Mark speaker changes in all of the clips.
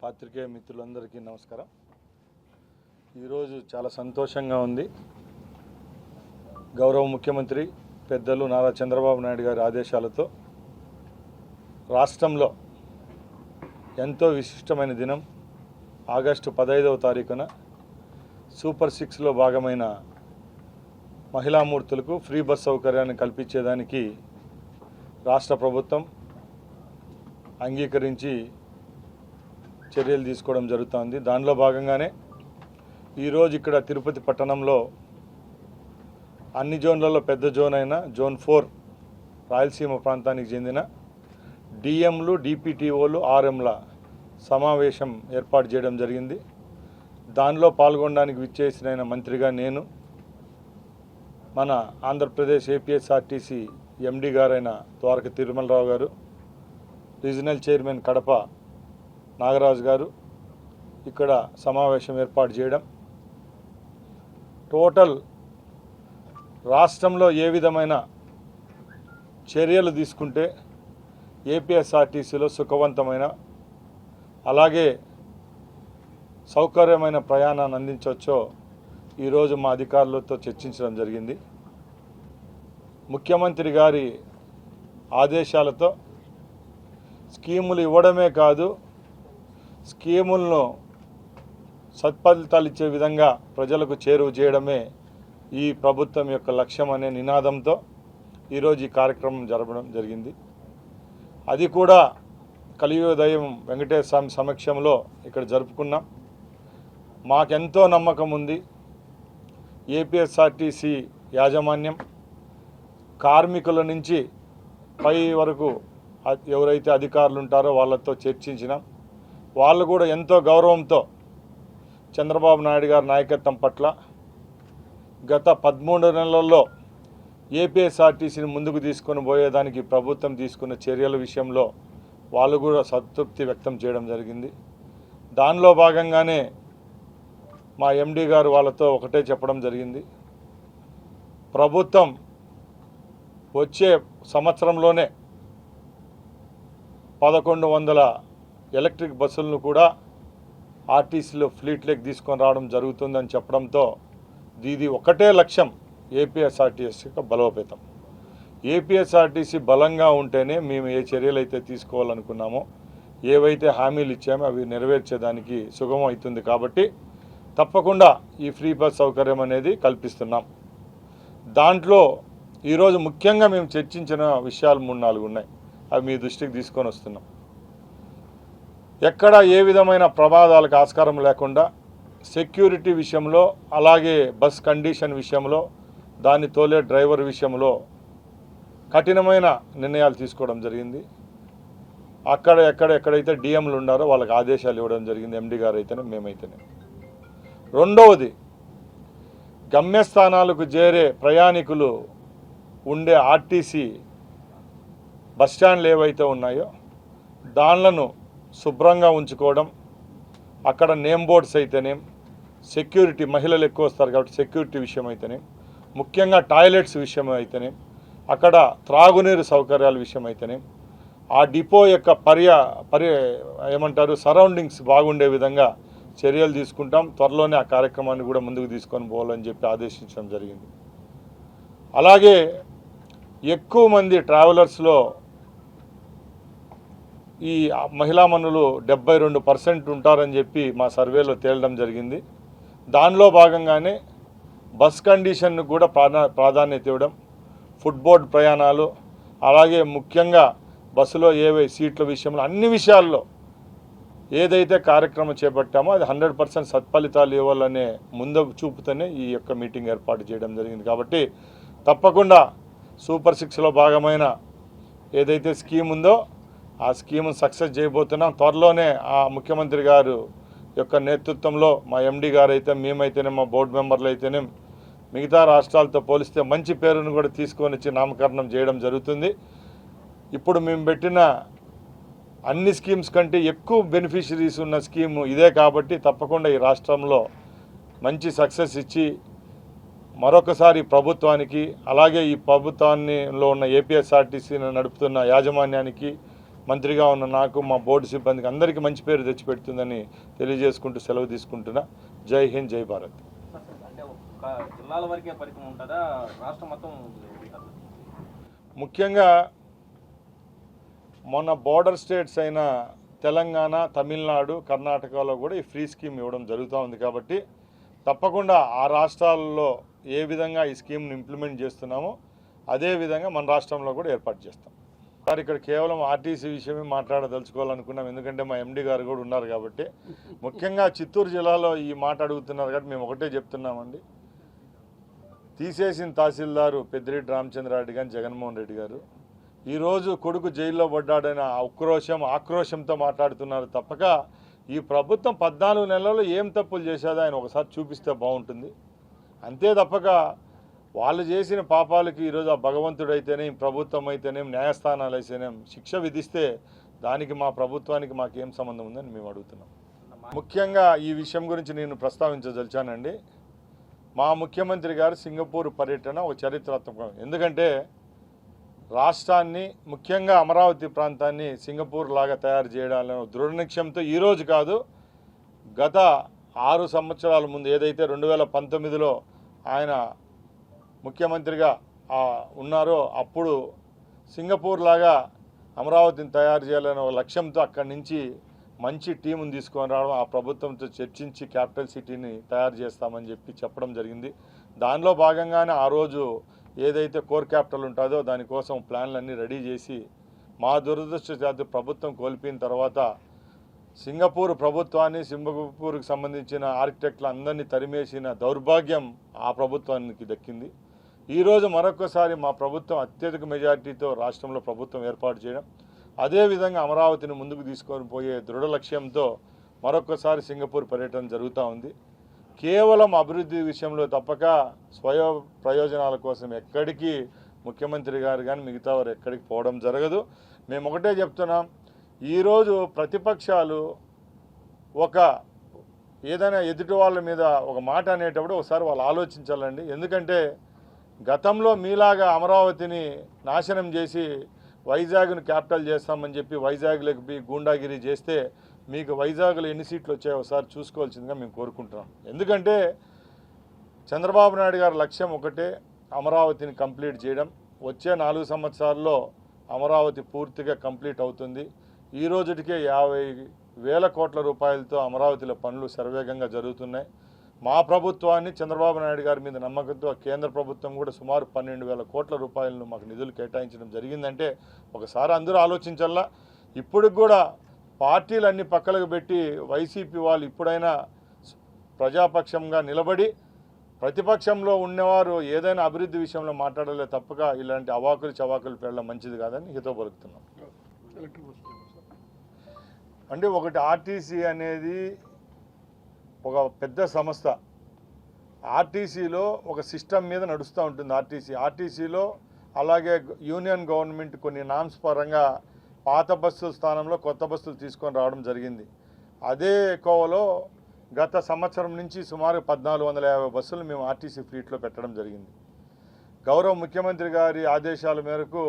Speaker 1: పాత్రికేయ మిత్రులందరికీ నమస్కారం. ఈరోజు చాలా సంతోషంగా ఉంది. గౌరవ ముఖ్యమంత్రి పెద్దలు నారా చంద్రబాబు నాయుడు గారి ఆదేశాలతో రాష్ట్రంలో ఎంతో విశిష్టమైన దినం ఆగస్టు 15వ తారీఖున సూపర్ 6లో భాగమైన మహిళామూర్తులకు ఫ్రీ బస్ సౌకర్యాన్ని కల్పించేదానికి రాష్ట్ర ప్రభుత్వం అంగీకరించి చర్యలు తీసుకోవడం జరుగుతుంది. దానిలో భాగంగానే ఈరోజు ఇక్కడ తిరుపతి పట్టణంలో అన్ని జోన్లలో పెద్ద జోన్ అయిన జోన్ 4 రాయలసీమ ప్రాంతానికి చెందిన డిఎంలు, డిపిటిఓలు, ఆర్ఎంల సమావేశం ఏర్పాటు చేయడం జరిగింది. దానిలో పాల్గొనడానికి విచ్చేసిన మంత్రిగా నేను, మన ఆంధ్రప్రదేశ్ ఏపీఎస్ఆర్టీసీ ఎండి గారైన ద్వారక తిరుమలరావు గారు, రీజనల్ చైర్మన్ కడప నాగరాజు గారు ఇక్కడ సమావేశం ఏర్పాటు చేయడం, టోటల్ రాష్ట్రంలో ఏ విధమైన చర్యలు తీసుకుంటే ఏపీఎస్ఆర్టీసీలో సుఖవంతమైన అలాగే సౌకర్యమైన ప్రయాణాన్ని అందించవచ్చో ఈరోజు మా అధికారులతో చర్చించడం జరిగింది. ముఖ్యమంత్రి గారి ఆదేశాలతో స్కీములు ఇవ్వడమే కాదు, స్కీములను సత్ఫలితాలు ఇచ్చే విధంగా ప్రజలకు చేరువ చేయడమే ఈ ప్రభుత్వం యొక్క లక్ష్యం అనే నినాదంతో ఈరోజు ఈ కార్యక్రమం జరపడం జరిగింది. అది కూడా కలియుగదైవం వెంకటేశ్వర స్వామి సమక్షంలో ఇక్కడ జరుపుకున్నాం. మాకెంతో నమ్మకం ఉంది. ఏపీఎస్ఆర్టీసీ యాజమాన్యం కార్మికుల నుంచి పై వరకు ఎవరైతే అధికారులు ఉంటారో వాళ్ళతో చర్చించినాం. వాళ్ళు కూడా ఎంతో గౌరవంతో చంద్రబాబు నాయుడు గారి నాయకత్వం పట్ల గత 13 నెలల్లో ఏపీఎస్ఆర్టీసీని ముందుకు తీసుకొని పోయేదానికి ప్రభుత్వం తీసుకున్న చర్యల విషయంలో వాళ్ళు కూడా సంతృప్తి వ్యక్తం చేయడం జరిగింది. దానిలో భాగంగానే మా ఎండి గారు వాళ్ళతో ఒకటే చెప్పడం జరిగింది. ప్రభుత్వం వచ్చే సంవత్సరంలోనే 1100 ఎలక్ట్రిక్ బస్సులను కూడా ఆర్టీసీలో ఫ్లీట్లోకి తీసుకొని రావడం జరుగుతుందని చెప్పడంతో ఇది ఒకటే లక్ష్యం ఏపీఎస్ఆర్టీసీ యొక్క బలోపేతం. ఏపీఎస్ఆర్టీసీ బలంగా ఉంటేనే మేము ఏ చర్యలు అయితే తీసుకోవాలనుకున్నామో, ఏవైతే హామీలు ఇచ్చామో అవి నెరవేర్చేదానికి సుగమం అవుతుంది. కాబట్టి తప్పకుండా ఈ ఫ్రీ బస్ సౌకర్యం అనేది కల్పిస్తున్నాం. దాంట్లో ఈరోజు ముఖ్యంగా మేము చర్చించిన విషయాలు 3-4 ఉన్నాయి. అవి మీ దృష్టికి తీసుకొని వస్తున్నాం. ఎక్కడ ఏ విధమైన ప్రమాదాలకు ఆస్కారం లేకుండా సెక్యూరిటీ విషయంలో, అలాగే బస్ కండిషన్ విషయంలో, దాన్ని తోలే డ్రైవర్ విషయంలో కఠినమైన నిర్ణయాలు తీసుకోవడం జరిగింది. ఎక్కడైతే డిఎంలు ఉన్నారో వాళ్ళకి ఆదేశాలు ఇవ్వడం జరిగింది. ఎండి గారు అయితేనే, మేమైతేనే. రెండవది, గమ్యస్థానాలకు చేరే ప్రయాణికులు ఉండే ఆర్టీసీ బస్టాండ్లు ఏవైతే ఉన్నాయో దానిలను శుభ్రంగా ఉంచుకోవడం, అక్కడ నేమ్ బోర్డ్స్ అయితేనేం, సెక్యూరిటీ, మహిళలు ఎక్కువ వస్తారు కాబట్టి సెక్యూరిటీ విషయం అయితేనేం, ముఖ్యంగా టాయిలెట్స్ విషయం అయితేనేం, అక్కడ త్రాగునీరు సౌకర్యాల విషయం అయితేనేం, ఆ డిపో యొక్క సరౌండింగ్స్ బాగుండే విధంగా చర్యలు తీసుకుంటాం. త్వరలోనే ఆ కార్యక్రమాన్ని కూడా ముందుకు తీసుకొని పోవాలని చెప్పి ఆదేశించడం జరిగింది. అలాగే ఎక్కువ మంది ట్రావెలర్స్లో ఈ మహిళామణులు 72% ఉంటారని చెప్పి మా సర్వేలో తేలడం జరిగింది. దానిలో భాగంగానే బస్ కండిషన్ను కూడా ప్రాధాన్యత ఇవ్వడం, ఫుట్బోర్డ్ ప్రయాణాలు, అలాగే ముఖ్యంగా బస్సులో ఏవే సీట్ల విషయంలో, అన్ని విషయాల్లో ఏదైతే కార్యక్రమం చేపట్టామో అది 100% సత్ఫలితాలు ఇవ్వాలనే ముందు చూపుతూనే ఈ యొక్క మీటింగ్ ఏర్పాటు చేయడం జరిగింది. కాబట్టి తప్పకుండా సూపర్ 6లో భాగమైన ఏదైతే స్కీమ్ ఉందో ఆ స్కీమ్ను సక్సెస్ చేయబోతున్నాం. త్వరలోనే ఆ ముఖ్యమంత్రి గారు యొక్క నేతృత్వంలో మా ఎండి గారు అయితే, మేమైతేనే, మా బోర్డు మెంబర్లు అయితేనే మిగతా రాష్ట్రాలతో పోలిస్తే మంచి పేరును కూడా తీసుకొని వచ్చి నామకరణం చేయడం జరుగుతుంది. ఇప్పుడు మేము పెట్టిన అన్ని స్కీమ్స్ కంటే ఎక్కువ బెనిఫిషరీస్ ఉన్న స్కీము ఇదే. కాబట్టి తప్పకుండా ఈ రాష్ట్రంలో మంచి సక్సెస్ ఇచ్చి మరొకసారి ప్రభుత్వానికి, అలాగే ఈ ప్రభుత్వాన్నిలో ఉన్న ఏపీఎస్ఆర్టీసీని నడుపుతున్న యాజమాన్యానికి, మంత్రిగా ఉన్న నాకు, మా బోర్డు సిబ్బందికి అందరికీ మంచి పేరు తెచ్చిపెడుతుందని తెలియజేసుకుంటూ సెలవు తీసుకుంటున్నా. జై హింద్, జై భారత్.
Speaker 2: జిల్లాల వరకే పరిమితం ఉంటుందా, రాష్ట్రం మొత్తం?
Speaker 1: ముఖ్యంగా మొన్న బోర్డర్ స్టేట్స్ అయిన తెలంగాణ, తమిళనాడు, కర్ణాటకలో కూడా ఈ ఫ్రీ స్కీమ్ ఇవ్వడం జరుగుతూ ఉంది. కాబట్టి తప్పకుండా ఆ రాష్ట్రాల్లో ఏ విధంగా ఈ స్కీమ్ను ఇంప్లిమెంట్ చేస్తున్నామో అదే విధంగా మన రాష్ట్రంలో కూడా ఏర్పాటు చేస్తాం. సార్, ఇక్కడ కేవలం ఆర్టీసీ విషయమే మాట్లాడదలుచుకోవాలనుకున్నాం, ఎందుకంటే మా ఎండి గారు కూడా ఉన్నారు కాబట్టి. ముఖ్యంగా చిత్తూరు జిల్లాలో ఈ మాట అడుగుతున్నారు కాబట్టి మేము ఒకటే చెప్తున్నామండి. తీసేసిన తహసీల్దారు పెద్దిరెడ్డి రామచంద్రారెడ్డి గారు, జగన్మోహన్ రెడ్డి గారు ఈరోజు కొడుకు జైల్లో పడ్డాడైన ఆక్రోశంతో మాట్లాడుతున్నారు తప్పక ఈ ప్రభుత్వం 14 నెలల్లో ఏం తప్పులు చేశాదో ఆయన ఒకసారి చూపిస్తే బాగుంటుంది. అంతే తప్పక వాళ్ళు చేసిన పాపాలకి ఈరోజు ఆ భగవంతుడైతేనే, ప్రభుత్వం అయితేనేం, న్యాయస్థానాలు అయితేనేం శిక్ష విధిస్తే దానికి మా ప్రభుత్వానికి మాకేం సంబంధం ఉందని మేము అడుగుతున్నాం. ముఖ్యంగా ఈ విషయం గురించి నేను ప్రస్తావించదలిచానండి. మా ముఖ్యమంత్రి గారు సింగపూర్ పర్యటన ఒక చరిత్రాత్మకం. ఎందుకంటే రాష్ట్రాన్ని, ముఖ్యంగా అమరావతి ప్రాంతాన్ని సింగపూర్ లాగా తయారు చేయడాలని దృఢ నిశ్చయంతో ఈరోజు కాదు, గత 6 సంవత్సరాల ముందు ఏదైతే 2019లో ఆయన ముఖ్యమంత్రిగా ఉన్నారో అప్పుడు సింగపూర్ లాగా అమరావతిని తయారు చేయాలనే ఒక లక్ష్యంతో అక్కడి నుంచి మంచి టీముని తీసుకొని రావడం, ఆ ప్రభుత్వంతో చర్చించి క్యాపిటల్ సిటీని తయారు చేస్తామని చెప్పడం జరిగింది. దానిలో భాగంగానే ఆ రోజు ఏదైతే కోర్ క్యాపిటల్ ఉంటుందో దానికోసం ప్లాన్లన్నీ రెడీ చేసి, మా దురదృష్టవశాత్తు ప్రభుత్వం కోల్పోయిన తర్వాత సింగపూర్ ప్రభుత్వాన్ని, సింగపూర్కి సంబంధించిన ఆర్కిటెక్టులు అందరినీ తరిమేసిన దౌర్భాగ్యం ఆ ప్రభుత్వానికి దక్కింది. ఈరోజు మరొకసారి మా ప్రభుత్వం అత్యధిక మెజార్టీతో రాష్ట్రంలో ప్రభుత్వం ఏర్పాటు చేయడం, అదేవిధంగా అమరావతిని ముందుకు తీసుకొని పోయే దృఢ లక్ష్యంతో మరొకసారి సింగపూర్ పర్యటన జరుగుతూ ఉంది. కేవలం అభివృద్ధి విషయంలో తప్పక స్వయ ప్రయోజనాల కోసం ఎక్కడికి ముఖ్యమంత్రి గారు కానీ మిగతా వారు ఎక్కడికి పోవడం జరగదు. మేము ఒకటే చెప్తున్నాం, ఈరోజు ప్రతిపక్షాలు ఏదైనా ఎదుటి వాళ్ళ మీద ఒక మాట అనేటప్పుడు ఒకసారి వాళ్ళు ఆలోచించాలండి. ఎందుకంటే గతంలో మీలాగా అమరావతిని నాశనం చేసి వైజాగ్ను క్యాపిటల్ చేస్తామని చెప్పి వైజాగ్లోకి పోయి గూండాగిరి చేస్తే మీకు వైజాగ్లో ఎన్ని సీట్లు వచ్చాయో ఒకసారి చూసుకోవాల్సిందిగా మేము కోరుకుంటున్నాం. ఎందుకంటే చంద్రబాబు నాయుడు గారి లక్ష్యం ఒకటే, అమరావతిని కంప్లీట్ చేయడం. వచ్చే 4 సంవత్సరాల్లో అమరావతి పూర్తిగా కంప్లీట్ అవుతుంది. ఈ రోజుటికే 50,000 కోట్ల రూపాయలతో అమరావతిలో పనులు శరవేగంగా జరుగుతున్నాయి. మా ప్రభుత్వాన్ని, చంద్రబాబు నాయుడు గారి మీద నమ్మకంతో కేంద్ర ప్రభుత్వం కూడా సుమారు 12,000 కోట్ల రూపాయలను మాకు నిధులు కేటాయించడం జరిగిందంటే ఒకసారి అందరూ ఆలోచించాలా. ఇప్పటికి కూడా పార్టీలన్నీ పక్కలకు పెట్టి వైసీపీ వాళ్ళు ఇప్పుడైనా ప్రజాపక్షంగా నిలబడి, ప్రతిపక్షంలో ఉన్నవారు ఏదైనా అభివృద్ధి విషయంలో మాట్లాడలే తప్పక ఇలాంటి అవాకులు చవాకులు పెట్టడం మంచిది కాదని హితవు పలుకుతున్నాం. అంటే ఒకటి, ఆర్టీసీ అనేది ఒక పెద్ద సంస్థ. ఆర్టీసీలో ఒక సిస్టమ్ మీద నడుస్తూ ఉంటుంది. ఆర్టీసీలో అలాగే యూనియన్ గవర్నమెంట్ కొన్ని నామ్స్ పరంగా పాత బస్సుల స్థానంలో కొత్త బస్సులు తీసుకొని రావడం జరిగింది. అదే కోవలో గత సంవత్సరం నుంచి సుమారు 1450 బస్సులు మేము ఆర్టీసీ ఫ్లీట్లో పెట్టడం జరిగింది. గౌరవ ముఖ్యమంత్రి గారి ఆదేశాల మేరకు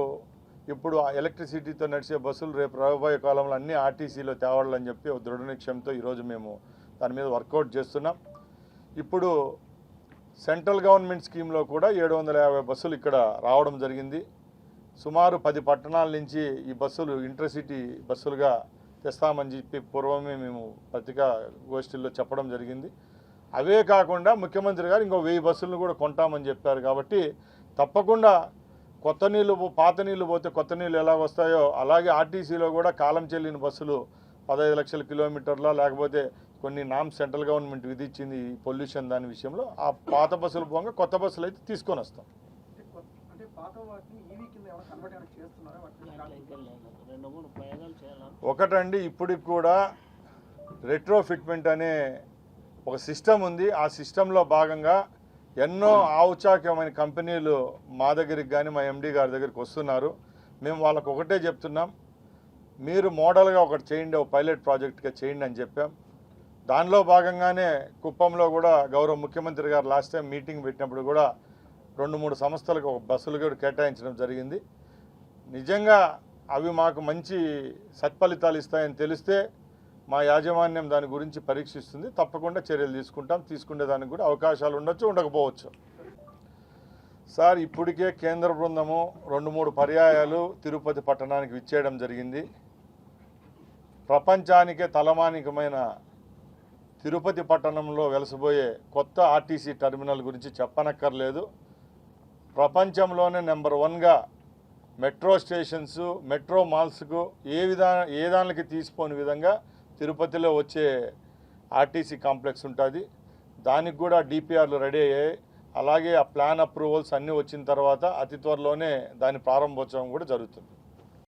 Speaker 1: ఇప్పుడు ఎలక్ట్రిసిటీతో నడిచే బస్సులు రేపు రాబోయే కాలంలో అన్నీ ఆర్టీసీలో తేవాలని చెప్పి ఒక దృఢ నిశ్చయంతో ఈరోజు మేము దాని మీద వర్కౌట్ చేస్తున్నాం. ఇప్పుడు సెంట్రల్ గవర్నమెంట్ స్కీమ్లో కూడా 750 బస్సులు ఇక్కడ రావడం జరిగింది. సుమారు 10 పట్టణాల నుంచి ఈ బస్సులు ఇంటర్సిటీ బస్సులుగా తెస్తామని చెప్పి పూర్వమే మేము పత్రికా గోష్ఠీల్లో చెప్పడం జరిగింది. అవే కాకుండా ముఖ్యమంత్రి గారు ఇంకో 1000 బస్సులను కూడా కొంటామని చెప్పారు. కాబట్టి తప్పకుండా కొత్త నీళ్ళు, పాత నీళ్ళు పోతే కొత్త నీళ్ళు ఎలా వస్తాయో అలాగే ఆర్టీసీలో కూడా కాలం చెల్లిన బస్సులు 15 లక్షల కిలోమీటర్ల, లేకపోతే కొన్ని నామ్స్ సెంట్రల్ గవర్నమెంట్ విధించింది ఈ పొల్యూషన్ దాని విషయంలో, ఆ పాత బస్సులు పోగా కొత్త బస్సులు అయితే తీసుకొని వస్తాం. ఒకటండి, ఇప్పటికి కూడా రెట్రోఫిట్మెంట్ అనే ఒక సిస్టమ్ ఉంది. ఆ సిస్టంలో భాగంగా ఎన్నో ఔత్సాహికమైన కంపెనీలు మా దగ్గరికి కానీ మా ఎండి గారి దగ్గరికి వస్తున్నారు. మేము వాళ్ళకు ఒకటే చెప్తున్నాం, మీరు మోడల్గా ఒకటి చేయండి, ఒక పైలట్ ప్రాజెక్ట్గా చేయండి అని చెప్పాం. దానిలో భాగంగానే కుప్పంలో కూడా గౌరవ ముఖ్యమంత్రి గారు లాస్ట్ టైం మీటింగ్ పెట్టినప్పుడు కూడా 2-3 సంస్థలకు ఒక బస్సులు కూడా కేటాయించడం జరిగింది. నిజంగా అవి మాకు మంచి సత్ఫలితాలు ఇస్తాయని తెలిస్తే మా యాజమాన్యం దాని గురించి పరీక్షిస్తుంది. తప్పకుండా చర్యలు తీసుకుంటాం. తీసుకునే దానికి కూడా అవకాశాలు ఉండొచ్చు, ఉండకపోవచ్చు. సార్, ఇప్పటికే కేంద్ర బృందము 2-3 పర్యాయాలు తిరుపతి పట్టణానికి విచ్చేయడం జరిగింది. ప్రపంచానికే తలమానికమైన తిరుపతి పట్టణంలో వెలసబోయే కొత్త ఆర్టీసీ టెర్మినల్ గురించి చెప్పనక్కర్లేదు. ప్రపంచంలోనే నెంబర్ 1గా మెట్రో స్టేషన్స్, మెట్రో మాల్స్కు ఏ దానికి తీసిపోని విధంగా తిరుపతిలో వచ్చే ఆర్టీసీ కాంప్లెక్స్ ఉంటుంది. దానికి కూడా డిపిఆర్లు రెడీ అయ్యాయి. అలాగే ఆ ప్లాన్ అప్రూవల్స్ అన్నీ వచ్చిన తర్వాత అతి త్వరలోనే దాని ప్రారంభోత్సవం కూడా జరుగుతుంది.